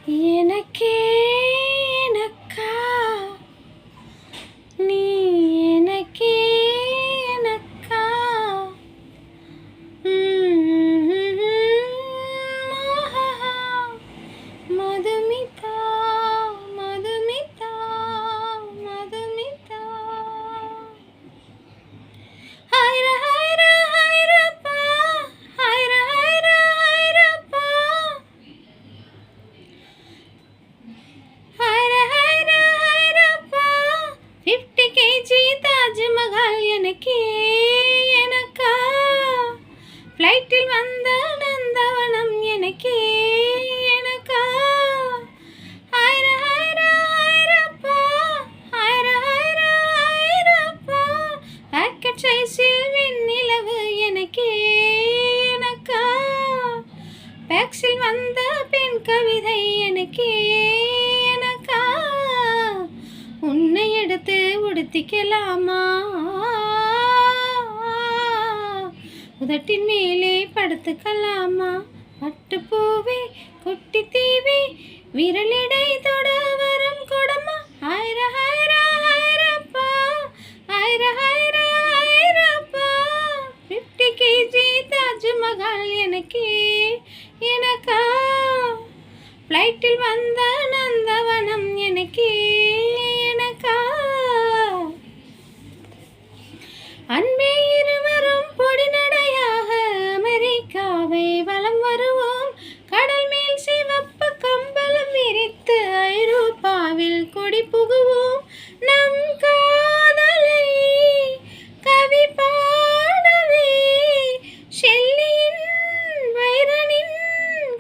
எனக்கே எனக்கா நீ எனக்கே எனக்கா மதுமிதா மதுமிதா மதுமிதா ஹைர ஹைர ஹைரப்பா ஹைர ஹைர ஹைரப்பா ஹைர ஹைர ஹைரப்பா 50 kg தாஜ்மஹால் எனக்கே எனக்கா ஃப்ளைட்டில் வந்த நந்தவனம் எனக்கே எனக்கா ஹைர ஹைர ஹைரப்பா ஹைர ஹைர ஹைரப்பா பாக்கெட் சைஸில் வெண்ணிலவு எனக்கே எனக்கா பேக்ஸில் வந்த பெண் கவிதை எனக்கே எனக்கா உன்னை எடுத்து உடுத்திக்கலாமா உதட்டின் மேலே படுத்துக்கலாமா பட்டுப்பூவே குட்டி தீவே விரலிடை தொட வரம் கொடமா ஹைர ஹைர ஹைரப்பா ஹைர ஹைர ஹைரப்பா 50 kg தாஜ்மஹால் எனக்கே எனக்கா ஃப்ளைட்டில் வந்த நந்தவனம் எனக்கே எனக்கா அன்பே இருவரும் பொடிநடையாக அமெரிக்காவை வலம் வருவோம் கடல் மேல் சிவப்பு கம்பளம் விரித்து ஐரோப்பாவில் குடி புகுவோம் நம் காதலை கவி பாடவே ஷெல்லியின் வைரனின்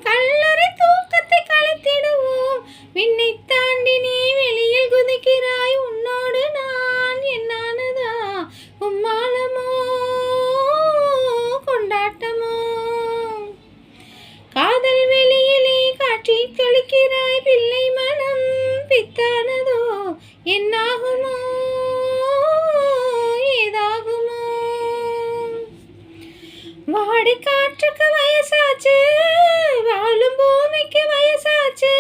கல்லறை தூக்கத்தை கலைத்திடுவோம் விண்ணை தாண்டி நீ வெளியில் குதிக்கிறாய் உன்னோடு நான் என்னானதா உம்மாளமோ கொண்டாட்டமோ காதல் வெளியிலே காட்சி தெளிக்கிறாய் பிள்ளை மனம் பித்தானதோ என்னாகுமோ ஏதாகுமோ வாடை காற்றுக்கு வயசாச்சு வாழும் பூமிக்கு வயசாச்சு